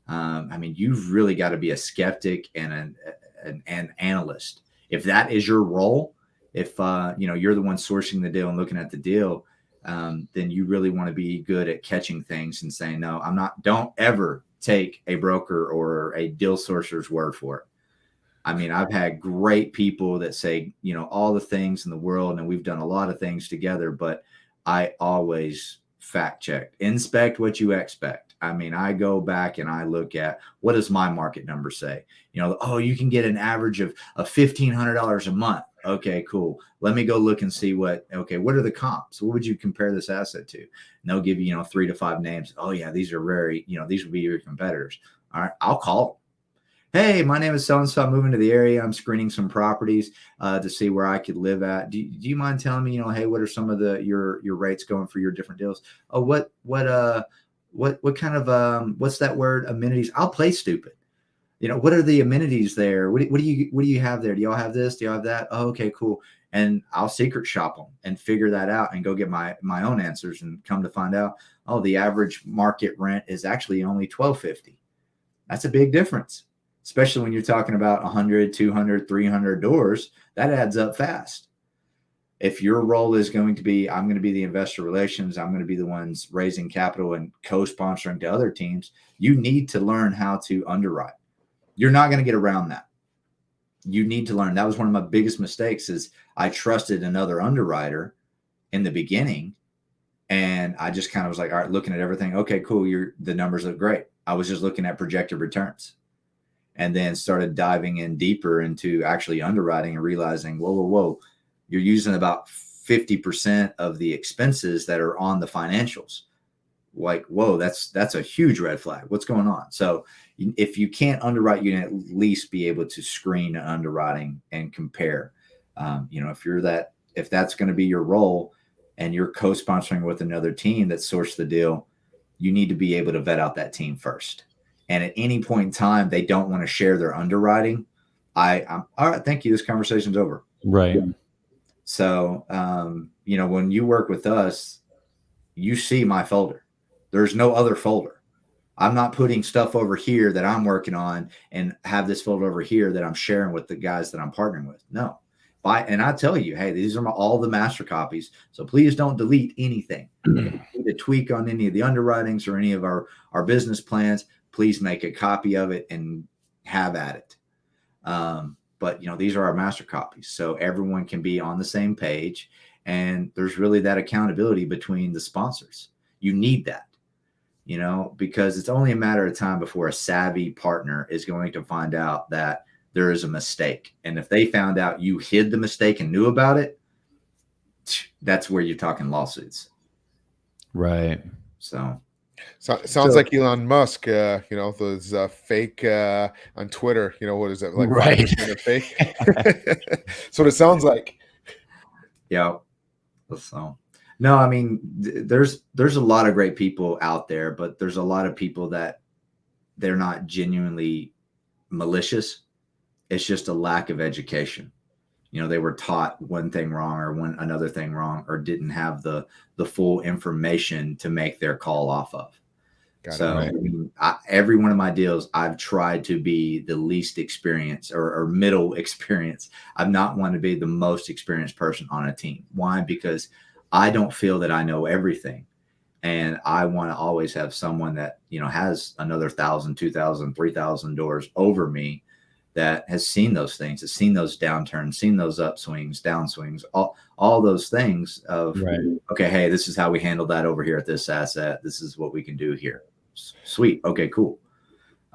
I mean, you've really got to be a skeptic and an analyst. If that is your role, if you're the one sourcing the deal and looking at the deal, then you really want to be good at catching things and saying, no, I'm not. Don't ever take a broker or a deal sourcer's word for it. I mean, I've had great people that say, all the things in the world, and we've done a lot of things together, but I always fact check, inspect what you expect. I mean, I go back and I look at what does my market number say? You can get an average of $1,500 a month. Okay, cool. Let me go look and see what are the comps? What would you compare this asset to? And they'll give you, 3 to 5 names. Oh yeah, these are very, these would be your competitors. All right, I'll call them. Hey, my name is so-and-so. I'm moving to the area. I'm screening some properties to see where I could live at. Do you mind telling me, hey, what are some of your rates going for your different deals? Oh, what kind of what's that word? Amenities? I'll play stupid. What are the amenities there? What do you have there? Do y'all have this? Do y'all have that? Oh, okay, cool. And I'll secret shop them and figure that out and go get my own answers and come to find out, oh, the average market rent is actually only $1,250. That's a big difference. Especially when you're talking about 100, 200, 300 doors, that adds up fast. If your role is going to be, I'm going to be the investor relations, I'm going to be the ones raising capital and co-sponsoring to other teams, you need to learn how to underwrite. You're not going to get around that. You need to learn. That was one of my biggest mistakes is I trusted another underwriter in the beginning. And I just kind of was like, all right, looking at everything. Okay, cool. The numbers look great. I was just looking at projected returns. And then started diving in deeper into actually underwriting and realizing, whoa, you're using about 50% of the expenses that are on the financials. Like, whoa, that's a huge red flag. What's going on? So if you can't underwrite, you can at least be able to screen underwriting and compare. If that's going to be your role and you're co-sponsoring with another team that sourced the deal, you need to be able to vet out that team first. And at any point in time, they don't want to share their underwriting. I'm all right. Thank you. This conversation's over. Right. So, when you work with us, you see my folder. There's no other folder. I'm not putting stuff over here that I'm working on and have this folder over here that I'm sharing with the guys that I'm partnering with. No. And I tell you, hey, these are all the master copies. So please don't delete anything. If you need to tweak on any of the underwritings or any of our business plans, please make a copy of it and have at it. But these are our master copies. So everyone can be on the same page. And there's really that accountability between the sponsors. You need that. Because it's only a matter of time before a savvy partner is going to find out that there is a mistake. And if they found out you hid the mistake and knew about it, that's where you're talking lawsuits. Right. So sounds like Elon Musk, those fake on Twitter, what is it? Like right. 5% fake. That's what it sounds like. Yeah. So. No, I mean, there's a lot of great people out there, but there's a lot of people that they're not genuinely malicious. It's just a lack of education. They were taught one thing wrong or another thing wrong, or didn't have the full information to make their call off of. Every one of my deals, I've tried to be the least experienced or middle experience. I've not wanted to be the most experienced person on a team. Why? Because I don't feel that I know everything. And I want to always have someone that, has another 1,000, 2,000, 3,000 doors over me that has seen those things, has seen those downturns, seen those upswings, downswings, all those things of, right. Okay, hey, this is how we handle that over here at this asset. This is what we can do here. Sweet. Okay, cool.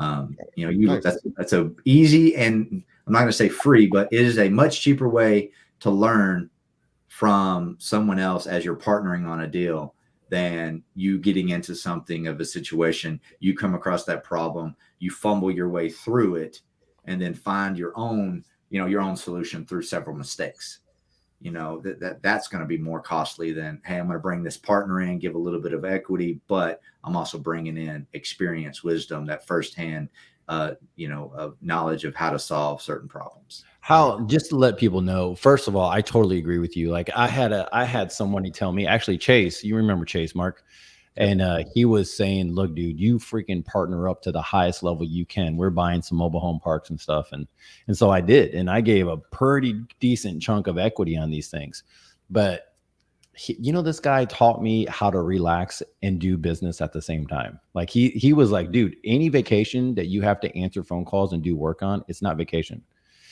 Nice. That's a easy, and I'm not going to say free, but it is a much cheaper way to learn from someone else as you're partnering on a deal than you getting into something of a situation. You come across that problem, you fumble your way through it, and then find your own solution through several mistakes. That's going to be more costly than, hey, I'm going to bring this partner in, give a little bit of equity, but I'm also bringing in experience, wisdom, that firsthand, knowledge of how to solve certain problems. Just to let people know, first of all, I totally agree with you. Like I had somebody tell me, actually, Chase, you remember Chase, Mark, and he was saying, look, dude, you freaking partner up to the highest level you can. We're buying some mobile home parks and stuff. And so I did, and I gave a pretty decent chunk of equity on these things. But this guy taught me how to relax and do business at the same time. Like he was like, dude, any vacation that you have to answer phone calls and do work on, it's not vacation.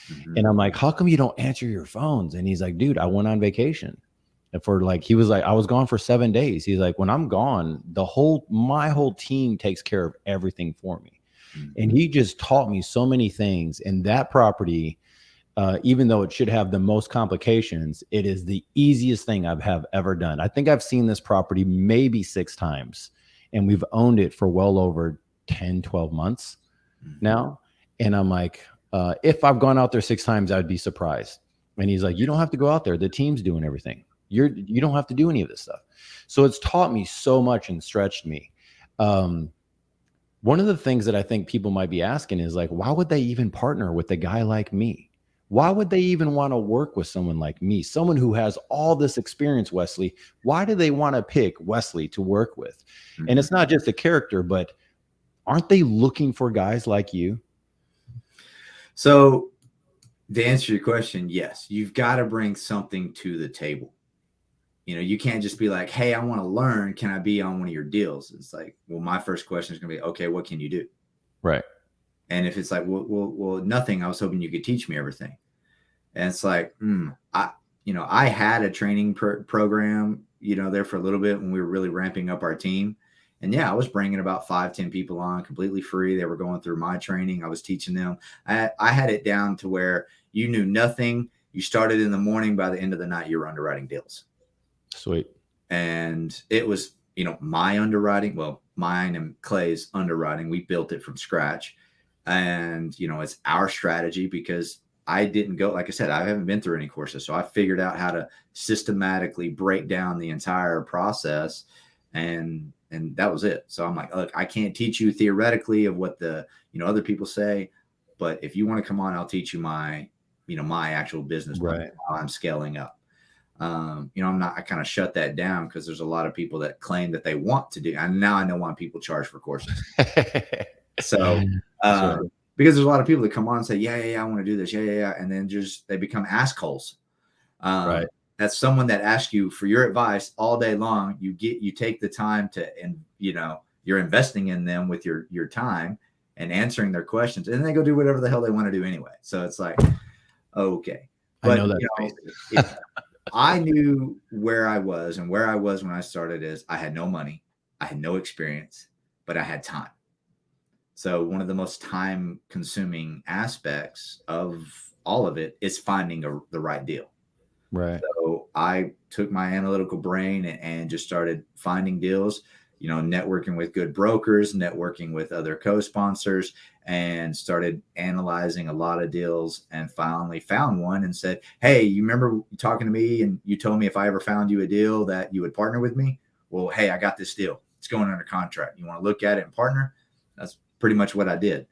Mm-hmm. And I'm like, how come you don't answer your phones? And he's like, dude, I went on vacation. And he was like, I was gone for 7 days. He's like, when I'm gone, my whole team takes care of everything for me. Mm-hmm. And he just taught me so many things. And that property, even though it should have the most complications, it is the easiest thing I've ever done. I think I've seen this property maybe 6 times, and we've owned it for well over 10, 12 months now. And I'm like, if I've gone out there 6 times, I'd be surprised. And he's like, you don't have to go out there. The team's doing everything. You don't have to do any of this stuff. So it's taught me so much and stretched me. One of the things that I think people might be asking is like, why would they even partner with a guy like me? Why would they even want to work with someone like me? Someone who has all this experience, Wesley. Why do they want to pick Wesley to work with? Mm-hmm. And it's not just a character, but aren't they looking for guys like you? So to answer your question, yes, you've got to bring something to the table. You can't just be like, hey, I want to learn. Can I be on one of your deals? It's like, well, my first question is going to be, okay, what can you do? Right. And if it's like, well, nothing, I was hoping you could teach me everything. And it's like, I had a training program, there for a little bit when we were really ramping up our team. And yeah, I was bringing about 5-10 people on completely free. They were going through my training. I was teaching them. I had it down to where you knew nothing. You started in the morning. By the end of the night, you were underwriting deals. Sweet. And it was, my underwriting, well, mine and Clay's underwriting. We built it from scratch. And, it's our strategy because I didn't go, like I said, I haven't been through any courses. So I figured out how to systematically break down the entire process. And that was it. So I'm like, look, I can't teach you theoretically of what the, other people say, but if you want to come on, I'll teach you my, my actual business plan, right. how I'm scaling up. I kind of shut that down because there's a lot of people that claim that they want to do, and now I know why people charge for courses. So, because there's a lot of people that come on and say, yeah, I want to do this. Yeah. And then they become assholes. Right. That's someone that asks you for your advice all day long. You take the time and you're investing in them with your time and answering their questions, and then they go do whatever the hell they want to do anyway. So it's like, okay. But, I know that. I knew where I was, and where I was when I started is I had no money, I had no experience, but I had time. So one of the most time consuming aspects of all of it is finding the right deal. Right. So I took my analytical brain and just started finding deals, networking with good brokers, networking with other co-sponsors, and started analyzing a lot of deals, and finally found one and said, hey, you remember talking to me and you told me if I ever found you a deal that you would partner with me? Well, hey, I got this deal. It's going under contract. You want to look at it and partner? That's pretty much what I did.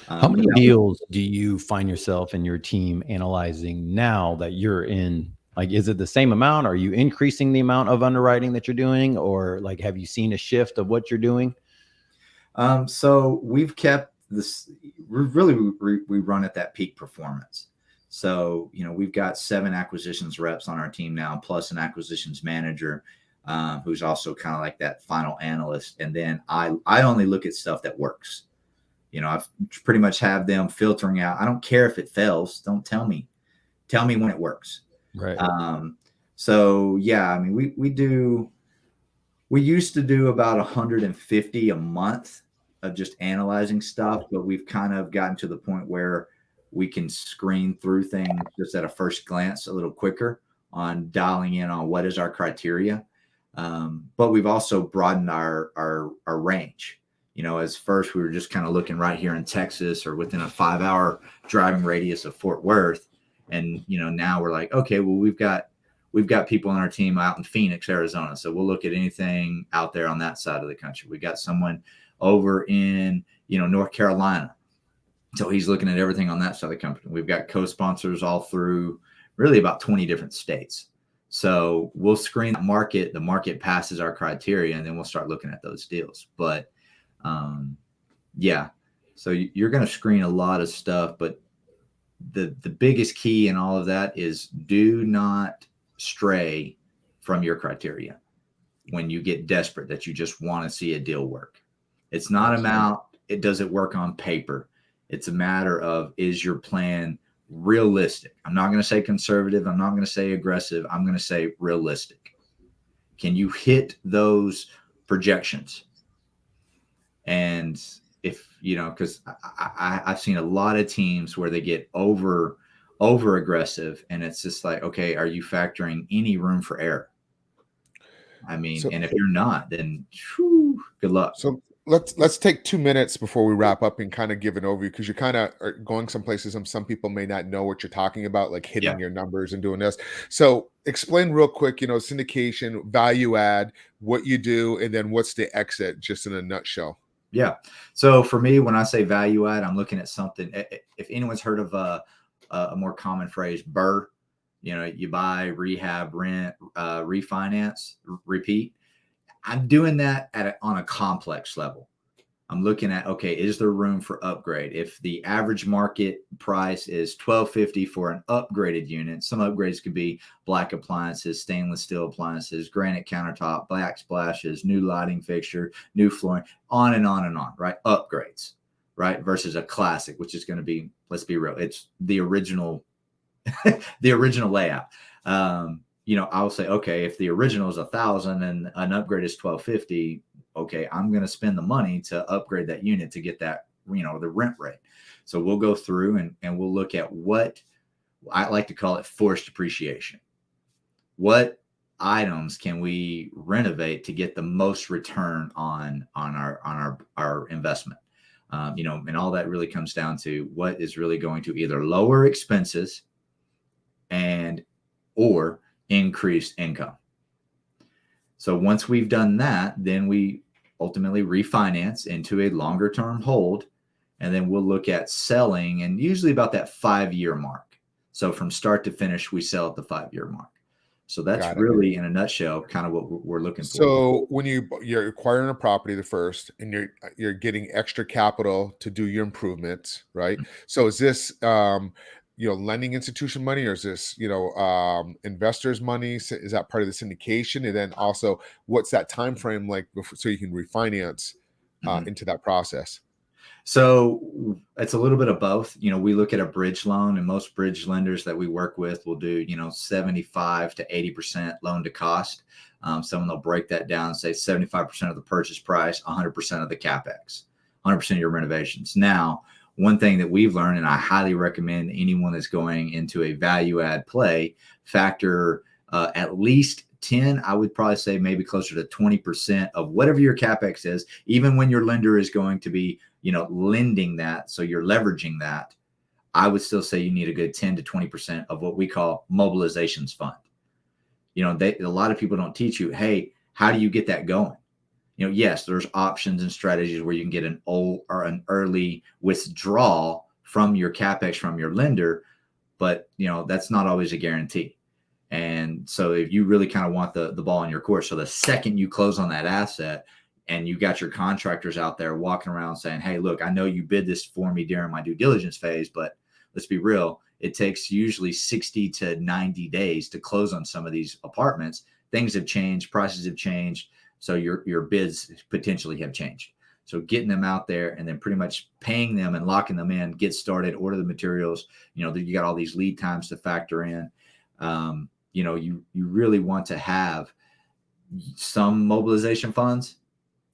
How many deals do you find yourself and your team analyzing now that you're in? Like, is it the same amount? Are you increasing the amount of underwriting that you're doing, or like, have you seen a shift of what you're doing? So we've kept this, we run at that peak performance. So, we've got 7 acquisitions reps on our team now, plus an acquisitions manager, who's also kind of like that final analyst. And then I only look at stuff that works. I pretty much have them filtering out. I don't care if it fails. Don't tell me when it works. Right. So yeah, I mean, we used to do about 150 a month of just analyzing stuff, but we've kind of gotten to the point where we can screen through things just at a first glance a little quicker on dialing in on what is our criteria. But we've also broadened our range. As first we were just kind of looking right here in Texas or within a 5-hour driving radius of Fort Worth. And, now we're like, okay, well, we've got people on our team out in Phoenix, Arizona. So we'll look at anything out there on that side of the country. We got someone over in, North Carolina. So he's looking at everything on that side of the country. We've got co-sponsors all through really about 20 different states. So we'll screen the market passes our criteria, and then we'll start looking at those deals. But yeah, so you're going to screen a lot of stuff, but the biggest key in all of that is do not stray from your criteria when you get desperate that you just want to see a deal work. It's not about does it work on paper. It's a matter of, is your plan realistic? I'm not going to say conservative. I'm not going to say aggressive. I'm going to say realistic. Can you hit those projections? And if, because I've seen a lot of teams where they get over aggressive, and it's just like, okay, are you factoring any room for error? I mean, and if you're not, then good luck. So let's take 2 minutes before we wrap up and kind of give an overview, because you kind of are going some places and some people may not know what you're talking about, like hitting your numbers and doing this. So explain real quick, syndication, value add, what you do, and then what's the exit, just in a nutshell. Yeah. So for me, when I say value add, I'm looking at something. If anyone's heard of a more common phrase, BRRRR, you buy, rehab, rent, refinance, repeat. I'm doing that on a complex level. I'm looking at, okay, is there room for upgrade? If the average market price is $1,250 for an upgraded unit, some upgrades could be black appliances, stainless steel appliances, granite countertop, black splashes, new lighting fixture, new flooring, on and on and on, right? Upgrades, right? Versus a classic, which is going to be, let's be real, it's the original, the original layout. I will say, okay, if the original is $1,000 and an upgrade is $1,250, okay, I'm going to spend the money to upgrade that unit to get that, the rent rate. So we'll go through and we'll look at what I like to call it forced depreciation. What items can we renovate to get the most return on our investment? And all that really comes down to what is really going to either lower expenses or increase income. So once we've done that, then we ultimately refinance into a longer term hold, and then we'll look at selling, and usually about that 5-year mark. So from start to finish, we sell at the 5-year mark. So that's Got it. really, in a nutshell, kind of what we're looking for. So when you're acquiring a property the first, and you're getting extra capital to do your improvements, right? So is this lending institution money, or is this investors' money? Is that part of the syndication? And then also, what's that time frame like so you can refinance into that process? So it's a little bit of both. We look at a bridge loan, and most bridge lenders that we work with will do 75 to 80% loan to cost. Some they'll break that down and say 75% of the purchase price, 100% of the capex, 100% of your renovations. Now, one thing that we've learned, and I highly recommend anyone that's going into a value add play, factor at least 10, I would probably say maybe closer to 20% of whatever your capex is, even when your lender is going to be, lending that. So you're leveraging that. I would still say you need a good 10 to 20% of what we call mobilizations fund. A lot of people don't teach you, hey, how do you get that going? Yes, there's options and strategies where you can get an early withdrawal from your capex from your lender, but that's not always a guarantee. And so if you really kind of want the ball in your court, so the second you close on that asset and you got your contractors out there walking around saying, hey, look, I know you bid this for me during my due diligence phase, but let's be real, it takes usually 60 to 90 days to close on some of these apartments. Things have changed, prices have changed, so your bids potentially have changed. So getting them out there and then pretty much paying them and locking them in, get started, order the materials, you got all these lead times to factor in. You really want to have some mobilization funds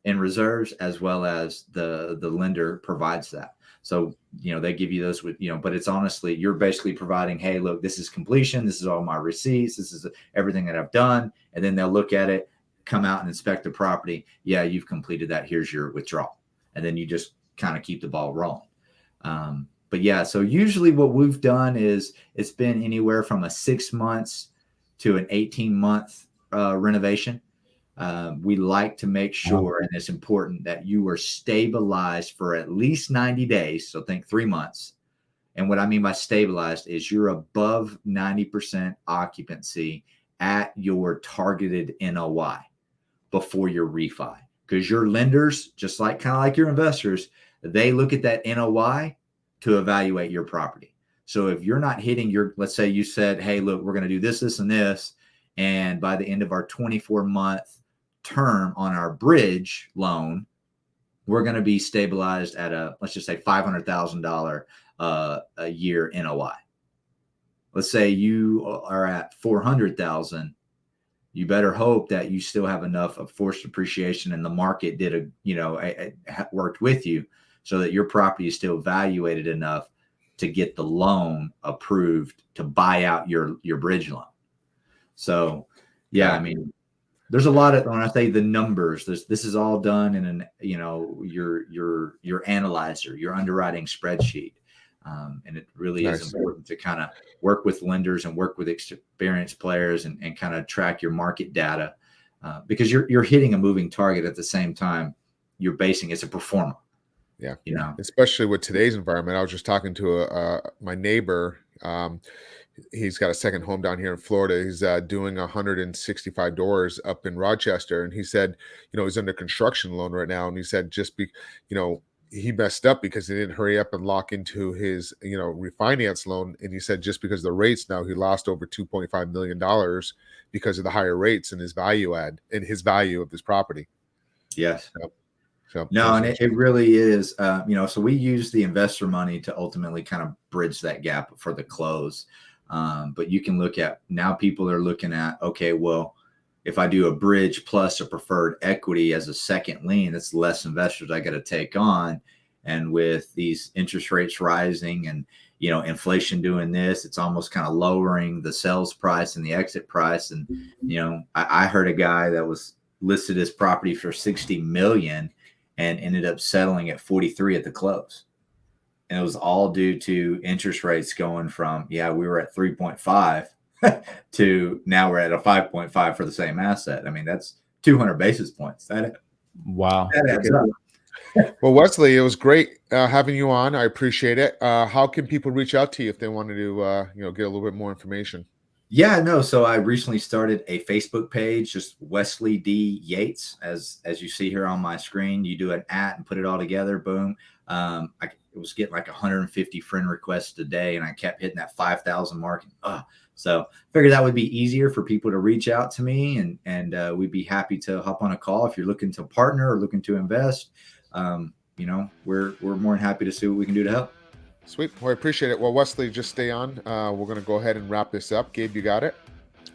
and reserves, as well as the lender provides that. So, they give you those with, but it's honestly, you're basically providing, hey, look, this is completion. This is all my receipts. This is everything that I've done. And then they'll look at it, come out and inspect the property. Yeah, you've completed that. Here's your withdrawal. And then you just kind of keep the ball rolling. But yeah, so usually what we've done is it's been anywhere from a 6 months to an 18-month renovation. We like to make sure, and it's important, that you are stabilized for at least 90 days. So think 3 months. And what I mean by stabilized is you're above 90% occupancy at your targeted NOI before your refi. Because your lenders, just like kind of like your investors, they look at that NOI to evaluate your property. So if you're not hitting your, let's say you said, hey, look, we're going to do this, this, and this. And by the end of our 24-month term on our bridge loan, we're going to be stabilized at let's just say $500,000 a year NOI. Let's say you are at 400,000. You better hope that you still have enough of forced depreciation and the market worked with you so that your property is still evaluated enough to get the loan approved to buy out your bridge loan. So, yeah, I mean, there's a lot of, when I say the numbers, this is all done in your analyzer, your underwriting spreadsheet. And it really is important to kind of work with lenders and work with experienced players and kind of track your market data because you're hitting a moving target at the same time. You're basing it's a performer. Yeah. Especially with today's environment. I was just talking to my neighbor. He's got a second home down here in Florida. He's doing 165 doors up in Rochester. And he said, he's under construction loan right now. And he said, he messed up because he didn't hurry up and lock into his, refinance loan. And he said, just because of the rates now, he lost over $2.5 million because of the higher rates and his value of this property. Yes. No, and it really is, so we use the investor money to ultimately kind of bridge that gap for the close. But you can look at, now people are looking at, okay, well, if I do a bridge plus a preferred equity as a second lien, that's less investors I got to take on. And with these interest rates rising and, inflation doing this, it's almost kind of lowering the sales price and the exit price. And, I heard a guy that was listed his property for $60 million and ended up settling at 43 at the close. And it was all due to interest rates going from, we were at 3.5 to now we're at a 5.5 for the same asset. I mean, that's 200 basis points. Wow. That adds up. Well, Wesley, it was great having you on. I appreciate it. How can people reach out to you if they wanted to, get a little bit more information? Yeah, no. So I recently started a Facebook page, just Wesley D. Yates, as you see here on my screen. You do an @ and put it all together. Boom. I was getting like 150 friend requests a day, and I kept hitting that 5,000 mark. So figured that would be easier for people to reach out to me, and we'd be happy to hop on a call if you're looking to partner or looking to invest. We're more than happy to see what we can do to help. Sweet. Well, I appreciate it. Well, Wesley, just stay on. We're going to go ahead and wrap this up. Gabe, you got it?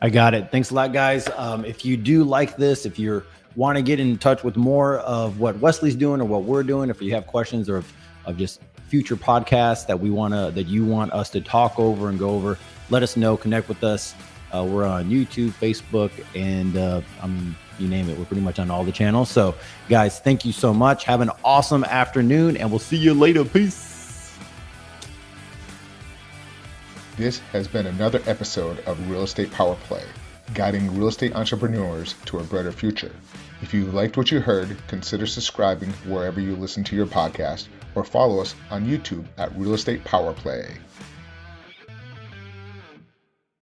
I got it. Thanks a lot, guys. If you do like this, if you want to get in touch with more of what Wesley's doing or what we're doing, if you have questions or of just future podcasts that you want us to talk over and go over, let us know. Connect with us. We're on YouTube, Facebook, and you name it. We're pretty much on all the channels. So, guys, thank you so much. Have an awesome afternoon, and we'll see you later. Peace. This has been another episode of Real Estate Power Play, guiding real estate entrepreneurs to a brighter future. If you liked what you heard, consider subscribing wherever you listen to your podcast or follow us on YouTube at Real Estate Power Play.